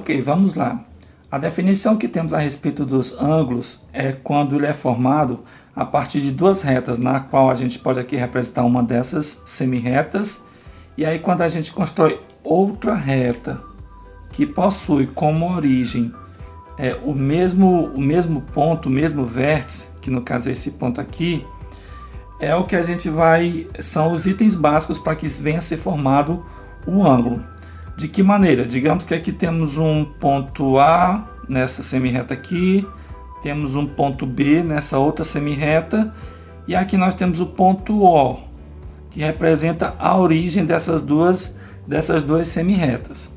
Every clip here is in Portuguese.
Ok, vamos lá. A definição que temos a respeito dos ângulos é quando ele é formado a partir de duas retas, na qual a gente pode aqui representar uma dessas semi-retas, e aí quando a gente constrói outra reta que possui como origem o mesmo ponto, o mesmo vértice, que no caso é esse ponto aqui, é o que a gente são os itens básicos para que venha a ser formado o ângulo. De que maneira? Digamos que aqui temos um ponto A nessa semi-reta aqui, temos um ponto B nessa outra semi-reta, e aqui nós temos o ponto O, que representa a origem dessas duas semi-retas.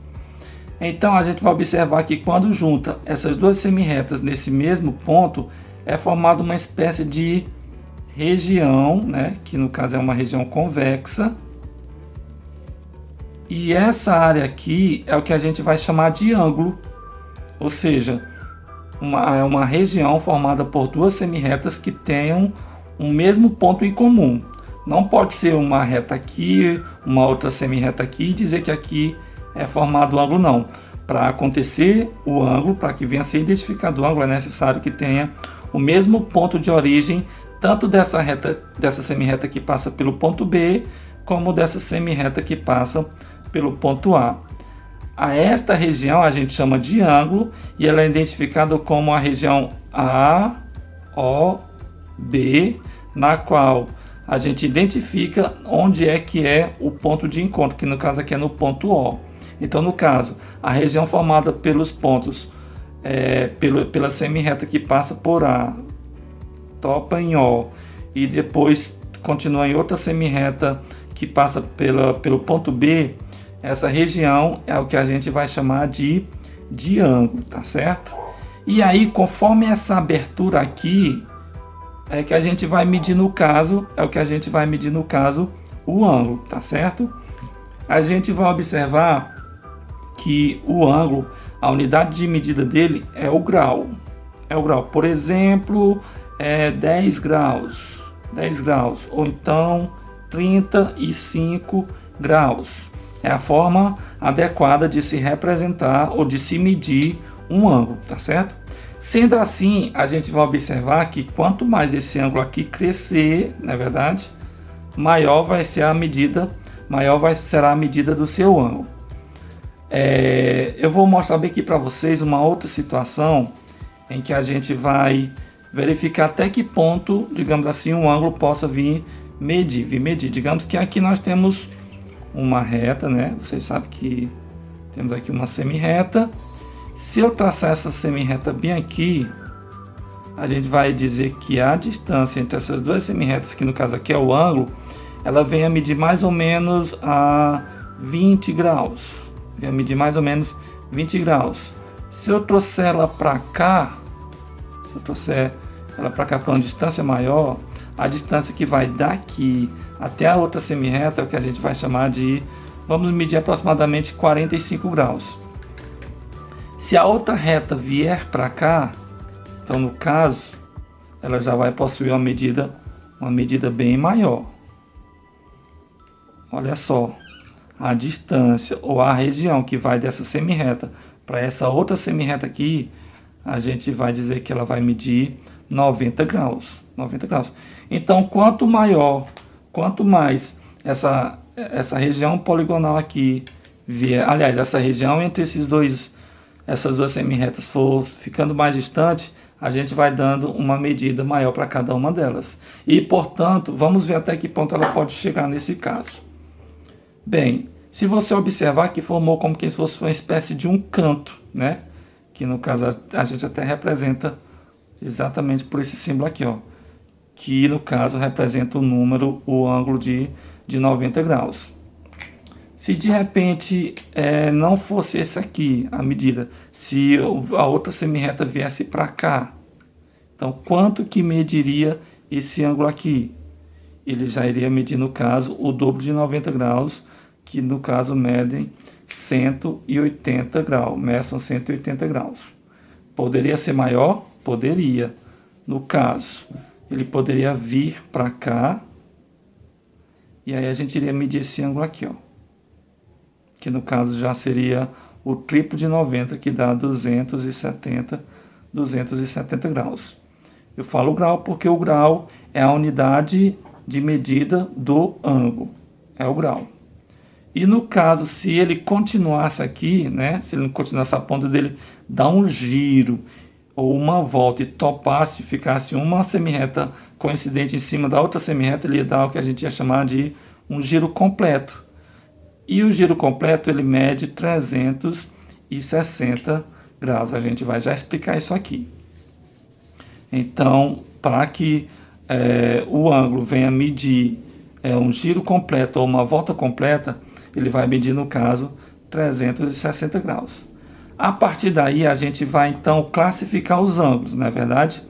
Então a gente vai observar que quando junta essas duas semi-retas nesse mesmo ponto, é formada uma espécie de região, né, que no caso é uma região convexa. E essa área aqui é o que a gente vai chamar de ângulo, ou seja, é uma região formada por duas semi-retas que tenham um mesmo ponto em comum. Não pode ser uma reta aqui, uma outra semi-reta aqui e dizer que aqui é formado o ângulo, não. Para acontecer o ângulo, para que venha a ser identificado o ângulo, é necessário que tenha o mesmo ponto de origem, tanto dessa semi-reta que passa pelo ponto B, como dessa semi-reta que passa pelo ponto A. A esta região a gente chama de ângulo e ela é identificada como a região AOB, na qual a gente identifica onde é que é o ponto de encontro, que no caso aqui é no ponto O. Então, no caso, a região formada pelos pontos, pela semi-reta que passa por A, topa em O, e depois continua em outra semi-reta que passa pelo ponto B, essa região é o que a gente vai chamar de ângulo, tá certo? E aí, conforme essa abertura aqui, é que a gente vai medir no caso, o ângulo, tá certo? A gente vai observar que o ângulo, a unidade de medida dele é o grau. Por exemplo, 10 graus, ou então 35 graus. É a forma adequada de se representar ou de se medir um ângulo, tá certo? Sendo assim, a gente vai observar que quanto mais esse ângulo aqui crescer, na verdade, maior será a medida do seu ângulo. Eu vou mostrar bem aqui para vocês uma outra situação em que a gente vai verificar até que ponto, digamos assim, um ângulo possa vir medir. Digamos que aqui nós temos uma reta, né? Vocês sabem que temos aqui uma semi-reta. Se eu traçar essa semi-reta bem aqui, a gente vai dizer que a distância entre essas duas semi-retas, que no caso aqui é o ângulo, ela vem a medir mais ou menos a 20 graus. Se eu trouxer ela para cá, para uma distância maior, a distância que vai daqui até a outra semi-reta é o que a gente vai chamar de, vamos medir aproximadamente 45 graus. Se a outra reta vier para cá, então no caso, ela já vai possuir uma medida bem maior. Olha só, a distância ou a região que vai dessa semi-reta para essa outra semi-reta aqui, a gente vai dizer que ela vai medir 90 graus. Então, quanto mais essa região poligonal aqui vier, aliás, essa região entre essas duas semi-retas for ficando mais distante, a gente vai dando uma medida maior para cada uma delas. E, portanto, vamos ver até que ponto ela pode chegar nesse caso. Bem, se você observar que formou como se fosse uma espécie de um canto, né? Que no caso a gente até representa exatamente por esse símbolo aqui, ó, que no caso representa o ângulo de 90 graus. Se de repente não fosse esse aqui a medida, se a outra semi-reta viesse para cá, então quanto que mediria esse ângulo aqui? Ele já iria medir no caso o dobro de 90 graus, que no caso medem 180 graus, meçam 180 graus. Poderia ser maior? Poderia. No caso, ele poderia vir para cá, e aí a gente iria medir esse ângulo aqui, ó, que no caso já seria o triplo de 90, que dá 270 graus. Eu falo grau porque o grau é a unidade de medida do ângulo, é o grau. E no caso, se ele continuasse aqui, né, se ele não continuasse a ponta dele, dar um giro ou uma volta e topasse, ficasse uma semirreta coincidente em cima da outra semirreta, ele ia dar o que a gente ia chamar de um giro completo. E o giro completo ele mede 360 graus. A gente vai já explicar isso aqui. Então, para que o ângulo venha medir um giro completo ou uma volta completa, ele vai medir, no caso, 360 graus. A partir daí, a gente vai, então, classificar os ângulos, não é verdade?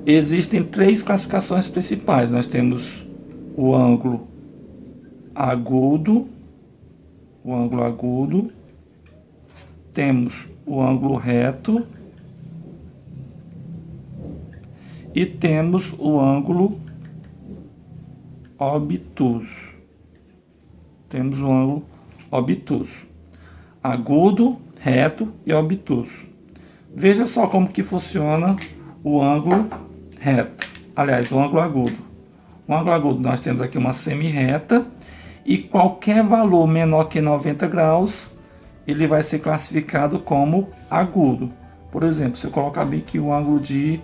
Existem 3 classificações principais. Nós temos o ângulo agudo, temos o ângulo reto e temos o ângulo obtuso. Agudo, reto e obtuso. Veja só como que funciona o ângulo reto. Aliás, o ângulo agudo. O ângulo agudo, nós temos aqui uma semirreta e qualquer valor menor que 90 graus, ele vai ser classificado como agudo. Por exemplo, se eu colocar bem aqui o ângulo de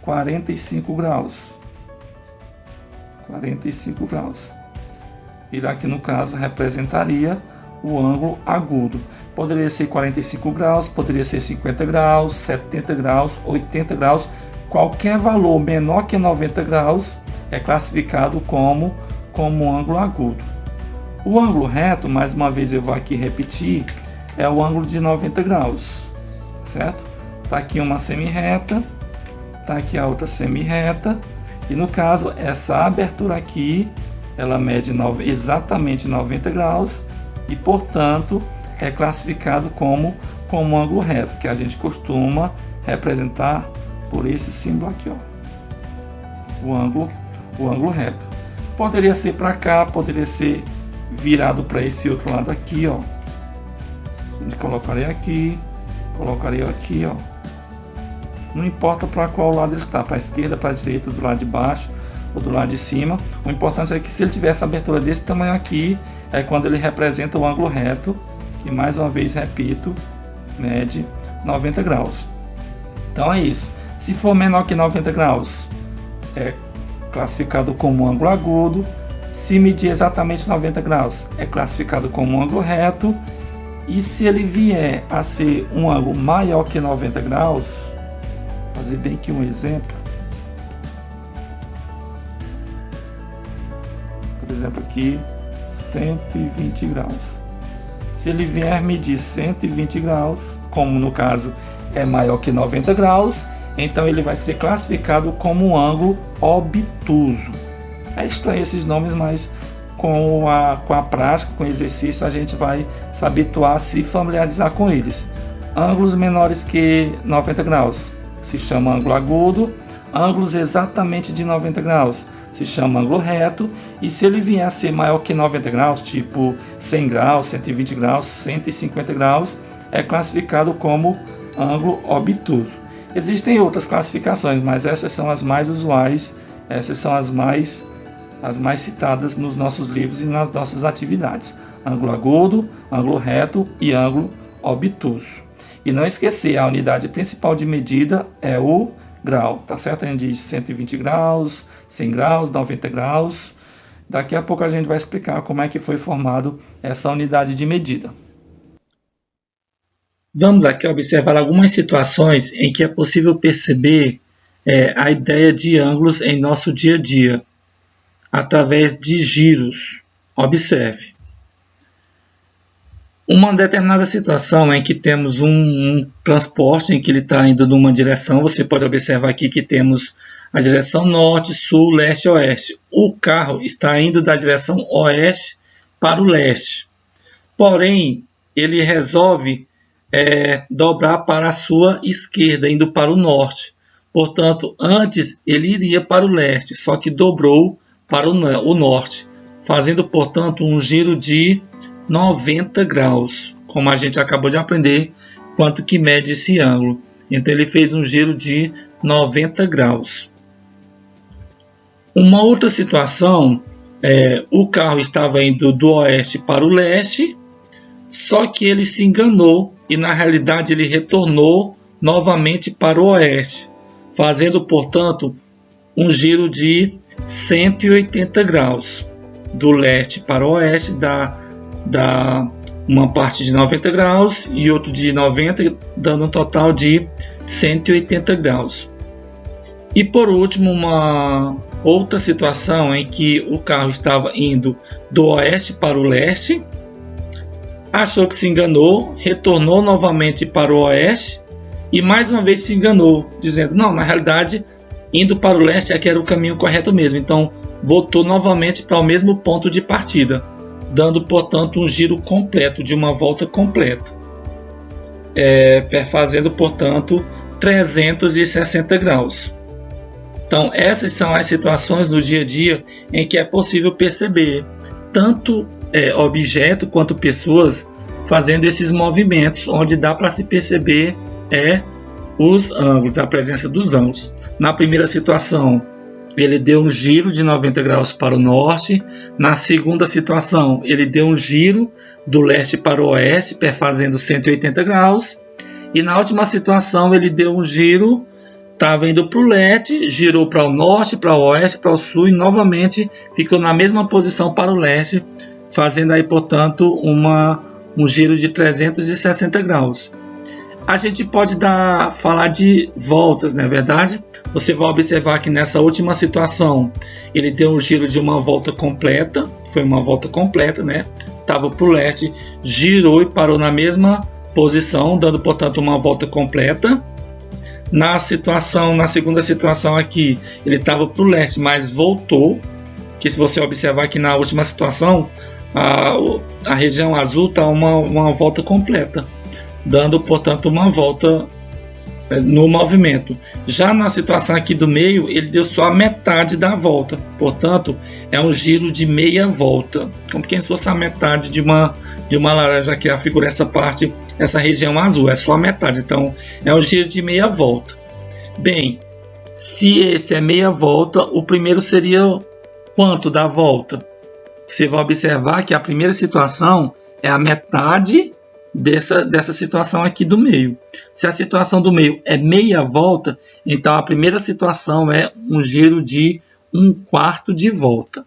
45 graus. Ele aqui no caso representaria o ângulo agudo. Poderia ser 45 graus, poderia ser 50 graus, 70 graus, 80 graus. Qualquer valor menor que 90 graus é classificado como ângulo agudo. O ângulo reto, mais uma vez eu vou aqui repetir, é o ângulo de 90 graus, certo? Está aqui uma semirreta, está aqui a outra semirreta, e no caso, essa abertura aqui, ela mede exatamente 90 graus, e portanto, é classificado como ângulo reto, que a gente costuma representar por esse símbolo aqui, ó. O ângulo reto. Poderia ser para cá, poderia ser virado para esse outro lado aqui, ó. A gente colocaria aqui, ó. Não importa para qual lado ele está, para a esquerda, para a direita, do lado de baixo ou do lado de cima. O importante é que se ele tiver essa abertura desse tamanho aqui, é quando ele representa o ângulo reto, que mais uma vez repito, mede 90 graus. Então é isso. Se for menor que 90 graus, é classificado como ângulo agudo. Se medir exatamente 90 graus, é classificado como ângulo reto. E se ele vier a ser um ângulo maior que 90 graus, vou fazer bem aqui um exemplo. Por exemplo aqui, 120 graus. Se ele vier medir 120 graus, como no caso é maior que 90 graus, então ele vai ser classificado como um ângulo obtuso. É estranho esses nomes, mas com a prática, com o exercício, a gente vai se habituar a se familiarizar com eles. Ângulos menores que 90 graus se chama ângulo agudo, ângulos exatamente de 90 graus se chama ângulo reto, e se ele vier a ser maior que 90 graus, tipo 100 graus, 120 graus, 150 graus, é classificado como ângulo obtuso. Existem outras classificações, mas essas são as mais usuais, essas são as mais citadas nos nossos livros e nas nossas atividades. Ângulo agudo, ângulo reto e ângulo obtuso. E não esquecer, a unidade principal de medida é o grau, tá certo? A gente diz 120 graus, 100 graus, 90 graus. Daqui a pouco a gente vai explicar como é que foi formado essa unidade de medida. Vamos aqui observar algumas situações em que é possível perceber a ideia de ângulos em nosso dia a dia, através de giros. Observe. Uma determinada situação em que temos um transporte em que ele está indo numa direção, você pode observar aqui que temos a direção norte, sul, leste e oeste. O carro está indo da direção oeste para o leste. Porém, ele resolve dobrar para a sua esquerda, indo para o norte. Portanto, antes ele iria para o leste, só que dobrou para o norte, fazendo, portanto, um giro de 90 graus. como a gente acabou de aprender, quanto que mede esse ângulo. Então ele fez um giro de 90 graus. Uma outra situação, o carro estava indo do oeste para o leste, só que ele se enganou e na realidade ele retornou novamente para o oeste, fazendo, portanto, um giro de 180 graus. Do leste para o oeste dá uma parte de 90 graus e outro de 90, dando um total de 180 graus. E por último, uma outra situação em que o carro estava indo do oeste para o leste, achou que se enganou, retornou novamente para o oeste e mais uma vez se enganou, dizendo, não, na realidade, indo para o leste é que era o caminho correto mesmo. Então, voltou novamente para o mesmo ponto de partida, dando, portanto, um giro completo, de uma volta completa, fazendo, portanto, 360 graus. Então, essas são as situações no dia a dia em que é possível perceber tanto objeto quanto pessoas fazendo esses movimentos, onde dá para se perceber os ângulos, a presença dos ângulos. Na primeira situação, ele deu um giro de 90 graus para o norte. Na segunda situação, ele deu um giro do leste para o oeste, perfazendo 180 graus. E na última situação, ele deu um giro, estava indo para o leste, girou para o norte, para o oeste, para o sul e novamente ficou na mesma posição para o leste, fazendo aí, portanto, um giro de 360 graus. A gente pode falar de voltas, não é verdade? Você vai observar que nessa última situação ele deu um giro de uma volta completa, foi uma volta completa, né? Estava para o leste, girou e parou na mesma posição, dando, portanto, uma volta completa. Na segunda situação aqui, ele estava para o leste, mas voltou, que se você observar aqui na última situação, a região azul está uma volta completa, dando, portanto, uma volta no movimento. Já na situação aqui do meio, ele deu só a metade da volta, portanto, é um giro de meia volta, como quem se fosse a metade de uma laranja, que figura essa parte, essa região azul, é só a metade, então é um giro de meia volta. Bem, se esse é meia volta, o primeiro seria quanto da volta? Você vai observar que a primeira situação é a metade dessa situação aqui do meio. Se a situação do meio é meia volta, então a primeira situação é um giro de 1/4 de volta.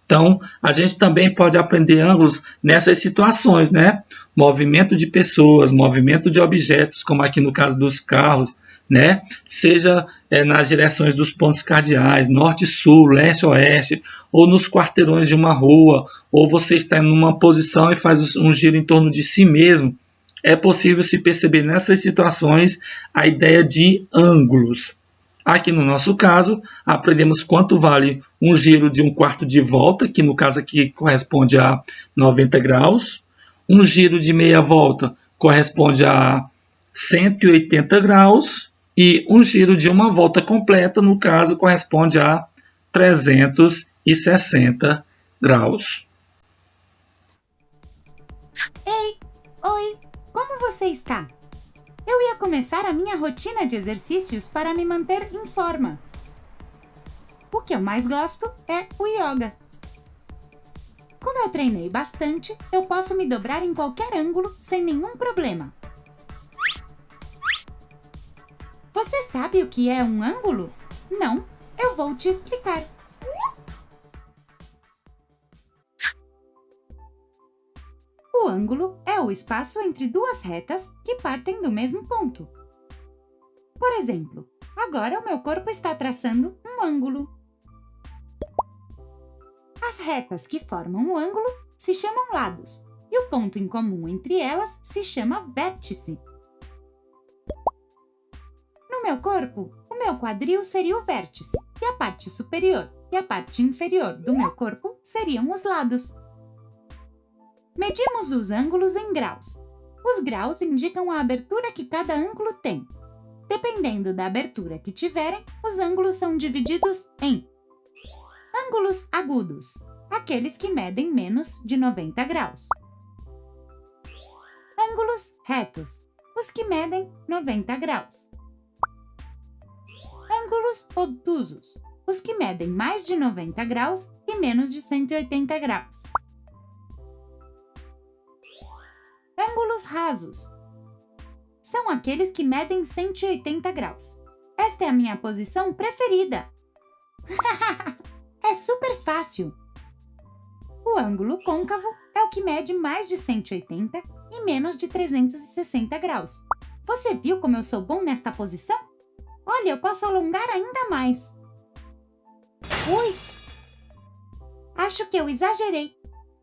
Então, a gente também pode aprender ângulos nessas situações, né? Movimento de pessoas, movimento de objetos, como aqui no caso dos carros, né? Seja nas direções dos pontos cardeais, norte, sul, leste, oeste, ou nos quarteirões de uma rua, ou você está em uma posição e faz um giro em torno de si mesmo. É possível se perceber nessas situações a ideia de ângulos. Aqui no nosso caso, aprendemos quanto vale um giro de 1/4 de volta, que no caso aqui corresponde a 90 graus. Um giro de meia volta corresponde a 180 graus. E um giro de uma volta completa, no caso, corresponde a 360 graus. Ei, oi, como você está? Eu ia começar a minha rotina de exercícios para me manter em forma. O que eu mais gosto é o yoga. Como eu treinei bastante, eu posso me dobrar em qualquer ângulo sem nenhum problema. Você sabe o que é um ângulo? Não, eu vou te explicar. O ângulo é o espaço entre duas retas que partem do mesmo ponto. Por exemplo, agora o meu corpo está traçando um ângulo. As retas que formam o ângulo se chamam lados, e o ponto em comum entre elas se chama vértice. No meu corpo, o meu quadril seria o vértice, e a parte superior e a parte inferior do meu corpo seriam os lados. Medimos os ângulos em graus. Os graus indicam a abertura que cada ângulo tem. Dependendo da abertura que tiverem, os ângulos são divididos em ângulos agudos, aqueles que medem menos de 90 graus. Ângulos retos, os que medem 90 graus. Ângulos obtusos, os que medem mais de 90 graus e menos de 180 graus. Ângulos rasos são aqueles que medem 180 graus. Esta é a minha posição preferida. É super fácil. O ângulo côncavo é o que mede mais de 180 e menos de 360 graus. Você viu como eu sou bom nesta posição? Olha, eu posso alongar ainda mais. Ui! Acho que eu exagerei.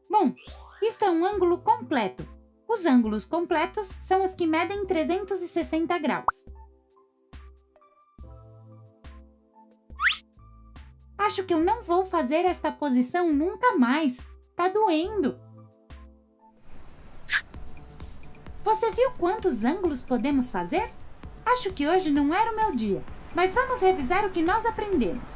Bom, isto é um ângulo completo. Os ângulos completos são os que medem 360 graus. Acho que eu não vou fazer esta posição nunca mais. Tá doendo. Você viu quantos ângulos podemos fazer? Acho que hoje não era o meu dia, mas vamos revisar o que nós aprendemos.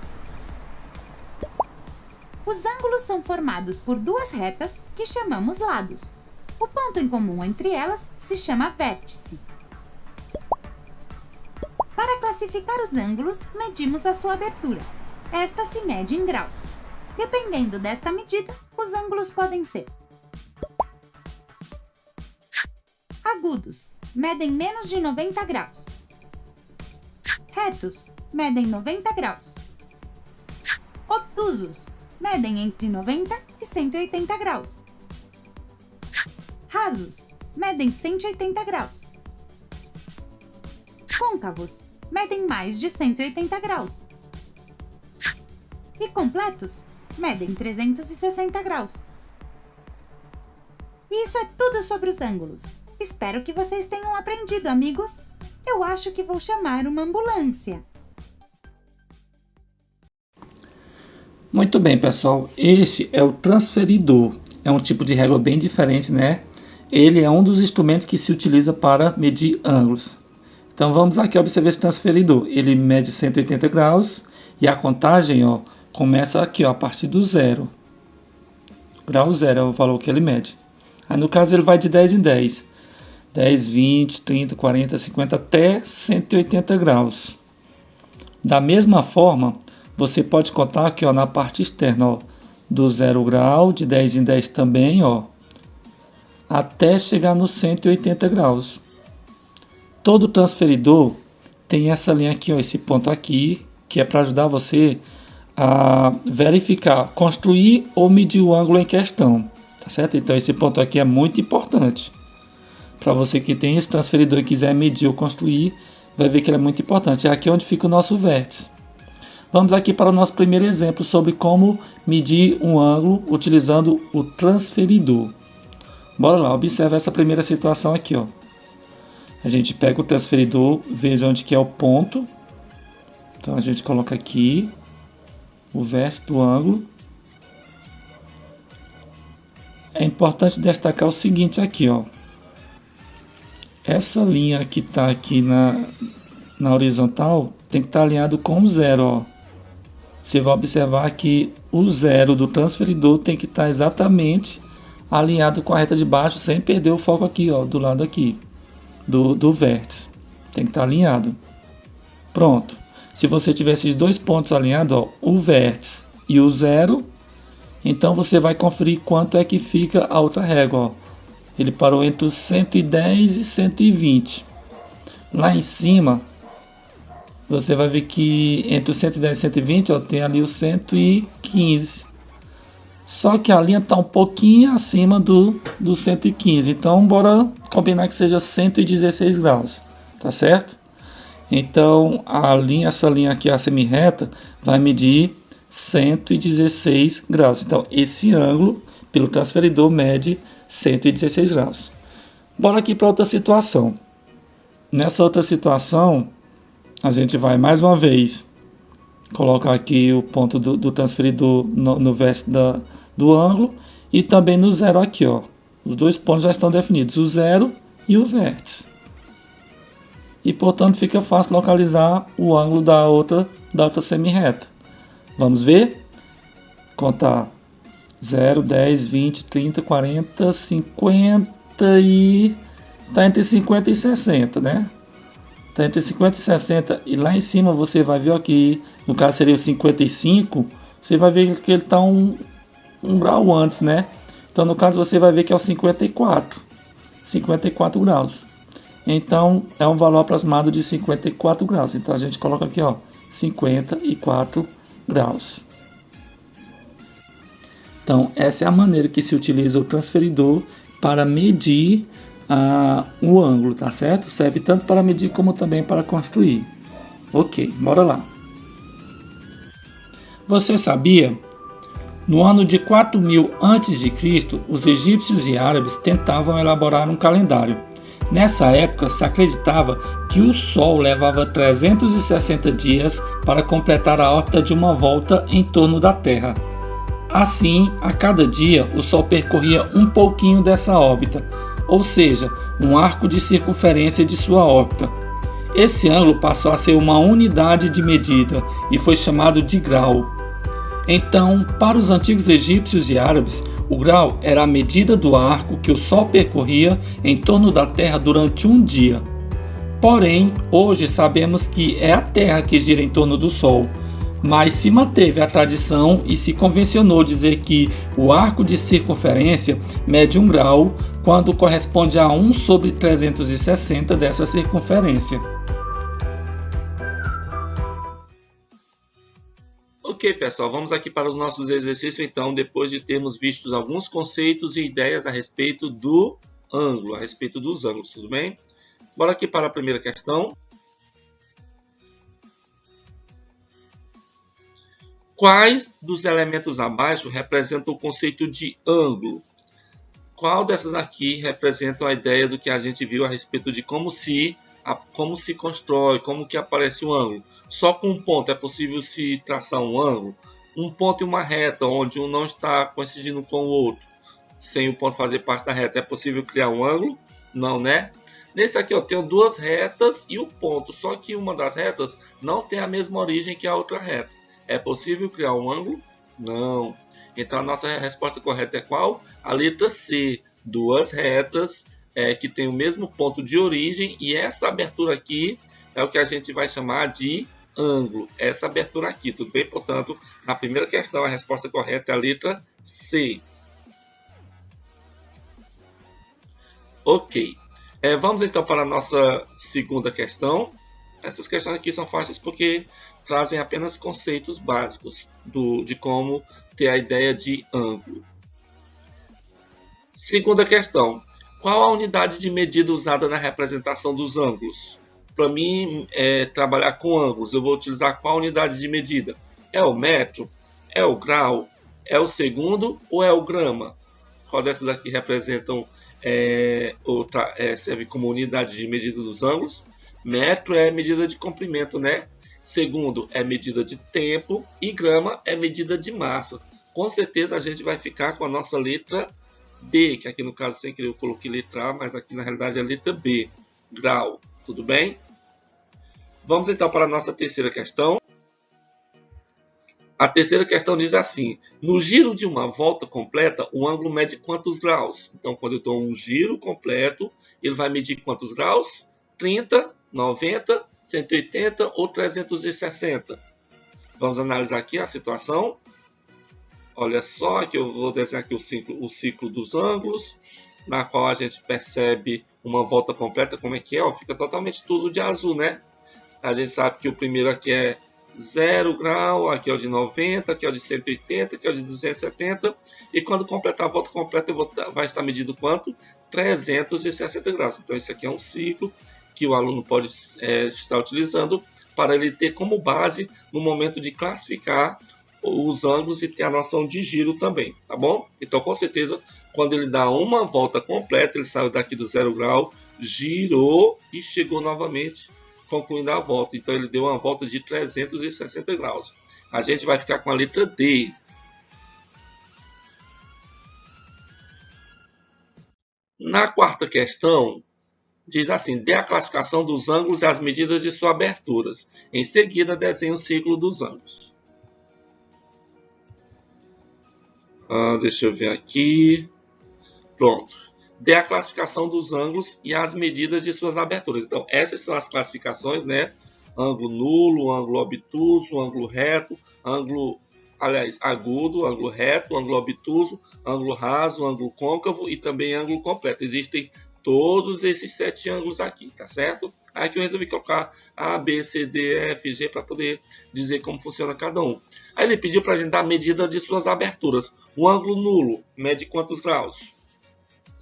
Os ângulos são formados por duas retas que chamamos lados. O ponto em comum entre elas se chama vértice. Para classificar os ângulos, medimos a sua abertura. Esta se mede em graus. Dependendo desta medida, os ângulos podem ser agudos, medem menos de 90 graus. Retos, medem 90 graus. Obtusos, medem entre 90 e 180 graus. Rasos, medem 180 graus. Côncavos, medem mais de 180 graus. E completos, medem 360 graus. E isso é tudo sobre os ângulos. Espero que vocês tenham aprendido, amigos. Eu acho que vou chamar uma ambulância. Muito bem, pessoal. Este é o transferidor. É um tipo de régua bem diferente, né? Ele é um dos instrumentos que se utiliza para medir ângulos. Então vamos aqui observar esse transferidor. Ele mede 180 graus e a contagem, ó, começa aqui, ó, a partir do zero. Grau zero é o valor que ele mede. Aí no caso ele vai de 10 em 10. 10, 20, 30, 40, 50 até 180 graus. Da mesma forma, você pode contar aqui, ó, na parte externa, ó, do 0 grau, de 10 em 10 também, ó, até chegar no 180 graus. Todo transferidor tem essa linha aqui, ó, esse ponto aqui, que é para ajudar você a verificar, construir ou medir o ângulo em questão, tá certo? Então esse ponto aqui é muito importante. Para você que tem esse transferidor e quiser medir ou construir, vai ver que ele é muito importante. É aqui onde fica o nosso vértice. Vamos aqui para o nosso primeiro exemplo sobre como medir um ângulo utilizando o transferidor. Bora lá, observa essa primeira situação aqui, ó. A gente pega o transferidor, veja onde que é o ponto. Então a gente coloca aqui o vértice do ângulo. É importante destacar o seguinte aqui, ó. Essa linha que está aqui na horizontal tem que estar alinhado com o zero, ó. Você vai observar que o zero do transferidor tem que estar exatamente alinhado com a reta de baixo, sem perder o foco aqui, ó, do lado aqui, do vértice. Tem que estar alinhado. Pronto. Se você tiver esses dois pontos alinhados, ó, o vértice e o zero, então você vai conferir quanto é que fica a outra régua, ó. Ele parou entre os 110 e 120. Lá em cima, você vai ver que entre os 110 e 120, ó, tem ali o 115. Só que a linha está um pouquinho acima do 115. Então, bora combinar que seja 116 graus. Tá certo? Então, essa linha aqui, a semi-reta, vai medir 116 graus. Então, esse ângulo, pelo transferidor, mede 116 graus. Bora aqui para outra situação. Nessa outra situação, a gente vai mais uma vez colocar aqui o ponto do transferidor no vértice do ângulo e também no zero aqui, ó. Os dois pontos já estão definidos, o zero e o vértice. E portanto fica fácil localizar o ângulo da outra semi-reta. Vamos ver? Contar 0, 10, 20, 30, 40, 50 e está entre 50 e 60, né? Está entre 50 e 60 e lá em cima você vai ver aqui, no caso seria o 55, você vai ver que ele está um grau antes, né? Então no caso você vai ver que é o 54 graus. Então é um valor aproximado de 54 graus. Então a gente coloca aqui, ó, 54 graus. Então essa é a maneira que se utiliza o transferidor para medir o ângulo, tá certo? Serve tanto para medir como também para construir. Ok, bora lá. Você sabia? No ano de 4000 a.C., os egípcios e árabes tentavam elaborar um calendário. Nessa época, se acreditava que o Sol levava 360 dias para completar a órbita de uma volta em torno da Terra. Assim, a cada dia, o Sol percorria um pouquinho dessa órbita, ou seja, um arco de circunferência de sua órbita. Esse ângulo passou a ser uma unidade de medida e foi chamado de grau. Então, para os antigos egípcios e árabes, o grau era a medida do arco que o Sol percorria em torno da Terra durante um dia. Porém, hoje sabemos que é a Terra que gira em torno do Sol, mas se manteve a tradição e se convencionou dizer que o arco de circunferência mede 1 grau quando corresponde a 1 sobre 360 dessa circunferência. Ok, pessoal, vamos aqui para os nossos exercícios, então, depois de termos visto alguns conceitos e ideias a respeito do ângulo, a respeito dos ângulos, tudo bem? Bora aqui para a primeira questão. Quais dos elementos abaixo representam o conceito de ângulo? Qual dessas aqui representam a ideia do que a gente viu a respeito de como se constrói, como que aparece um ângulo? Só com um ponto é possível se traçar um ângulo? Um ponto e uma reta, onde um não está coincidindo com o outro, sem o ponto fazer parte da reta, é possível criar um ângulo? Não, né? Nesse aqui, eu tenho duas retas e o ponto, só que uma das retas não tem a mesma origem que a outra reta. É possível criar um ângulo? Não. Então a nossa resposta correta é qual? A letra C. Duas retas que tem o mesmo ponto de origem e essa abertura aqui é o que a gente vai chamar de ângulo. Essa abertura aqui, tudo bem? Portanto, na primeira questão a resposta correta é a letra C. Ok. Vamos então para a nossa segunda questão. Essas questões aqui são fáceis porque trazem apenas conceitos básicos de como ter a ideia de ângulo. Segunda questão. Qual a unidade de medida usada na representação dos ângulos? Para mim, trabalhar com ângulos, eu vou utilizar qual unidade de medida? É o metro? É o grau? É o segundo ou é o grama? Qual dessas aqui representam serve como unidade de medida dos ângulos? Metro é medida de comprimento, né? Segundo é medida de tempo e grama é medida de massa. Com certeza a gente vai ficar com a nossa letra B, que aqui no caso sem querer eu coloquei letra A, mas aqui na realidade é a letra B, grau. Tudo bem? Vamos então para a nossa terceira questão. A terceira questão diz assim: no giro de uma volta completa, o ângulo mede quantos graus? Então, quando eu dou um giro completo, ele vai medir quantos graus? 30, 90, 180 ou 360? Vamos analisar aqui a situação. Olha só, aqui eu vou desenhar aqui o ciclo dos ângulos, na qual a gente percebe uma volta completa, como é que é? Ó, fica totalmente tudo de azul, né? A gente sabe que o primeiro aqui é 0 grau, aqui é o de 90, aqui é o de 180, aqui é o de 270. E quando completar a volta completa, vai estar medindo quanto? 360 graus. Então, isso aqui é um ciclo que o aluno pode estar utilizando para ele ter como base no momento de classificar os ângulos e ter a noção de giro também, tá bom? Então, com certeza, quando ele dá uma volta completa, ele saiu daqui do 0 grau, girou e chegou novamente, concluindo a volta. Então, ele deu uma volta de 360 graus. A gente vai ficar com a letra D. Na quarta questão, diz assim: dê a classificação dos ângulos e as medidas de suas aberturas. Em seguida, desenhe o ciclo dos ângulos. Deixa eu ver aqui. Pronto. dê a classificação dos ângulos e as medidas de suas aberturas. Então, essas são as classificações, né? Ângulo nulo, ângulo obtuso, ângulo reto, ângulo, aliás, agudo, ângulo reto, ângulo obtuso, ângulo raso, ângulo côncavo e também ângulo completo. Existem todos esses 7 ângulos aqui, tá certo? Aí que eu resolvi colocar A, B, C, D, E, F, G para poder dizer como funciona cada um. Aí ele pediu para a gente dar a medida de suas aberturas. O ângulo nulo mede quantos graus?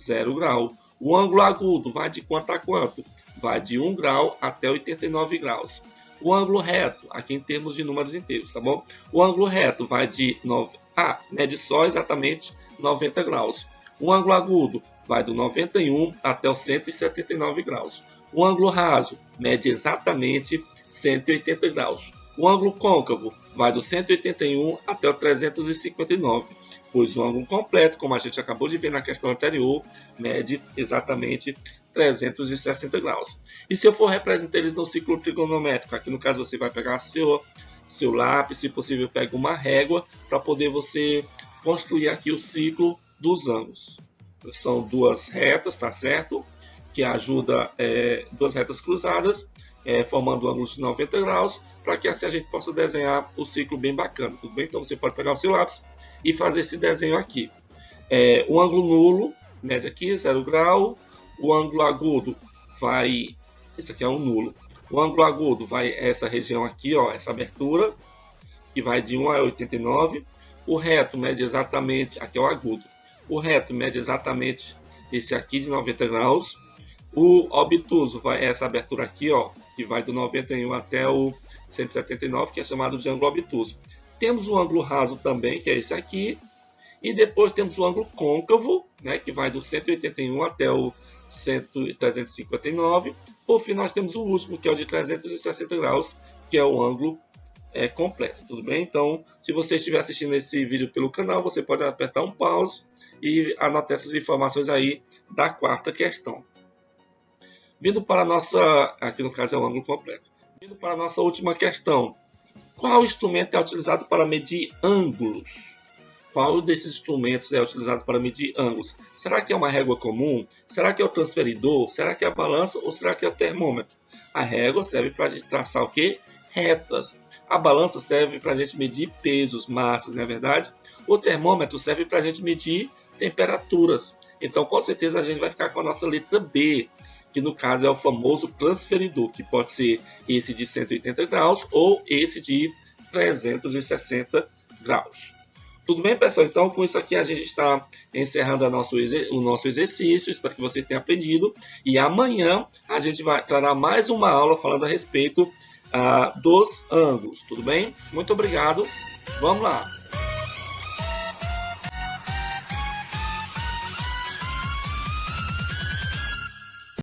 0 grau. O ângulo agudo vai de quanto a quanto? Vai de 1 grau até 89 graus. O ângulo reto, aqui em termos de números inteiros, tá bom? O ângulo reto vai de mede só exatamente 90 graus. O ângulo agudo vai do 91 até os 179 graus. O ângulo raso mede exatamente 180 graus. O ângulo côncavo vai do 181 até o 359, pois o ângulo completo, como a gente acabou de ver na questão anterior, mede exatamente 360 graus. E se eu for representar eles no ciclo trigonométrico, aqui no caso você vai pegar seu lápis, se possível pega uma régua, para poder você construir aqui o ciclo dos ângulos. São duas retas, tá certo? Que ajuda duas retas cruzadas, formando ângulos de 90 graus, para que assim a gente possa desenhar o ciclo bem bacana, tudo bem? Então você pode pegar o seu lápis e fazer esse desenho aqui. O ângulo nulo, mede aqui 0 grau, o ângulo agudo vai, esse aqui é um nulo, o ângulo agudo vai essa região aqui, ó, essa abertura, que vai de 1 a 89, o reto mede exatamente, aqui é o agudo, o reto mede exatamente esse aqui de 90 graus, o obtuso vai essa abertura aqui, ó, que vai do 91 até o 179, que é chamado de ângulo obtuso. Temos o ângulo raso também, que é esse aqui, e depois temos o ângulo côncavo, né, que vai do 181 até o 359. Por fim, nós temos o último, que é o de 360 graus, que é o ângulo completo, tudo bem? Então, se você estiver assistindo esse vídeo pelo canal, você pode apertar um pause e anotar essas informações aí da quarta questão. Vindo para a nossa, aqui no caso é o ângulo completo. Vindo para a nossa última questão. Qual instrumento é utilizado para medir ângulos? Qual desses instrumentos é utilizado para medir ângulos? Será que é uma régua comum? Será que é o transferidor? Será que é a balança? Ou será que é o termômetro? A régua serve para a gente traçar o quê? Retas. A balança serve para a gente medir pesos, massas, não é verdade? O termômetro serve para a gente medir temperaturas. Então, com certeza, a gente vai ficar com a nossa letra B, que no caso é o famoso transferidor, que pode ser esse de 180 graus ou esse de 360 graus. Tudo bem, pessoal? Então, com isso aqui a gente está encerrando o nosso exercício. Espero que você tenha aprendido. E amanhã a gente trará mais uma aula falando a respeito dos ângulos. Tudo bem? Muito obrigado. Vamos lá!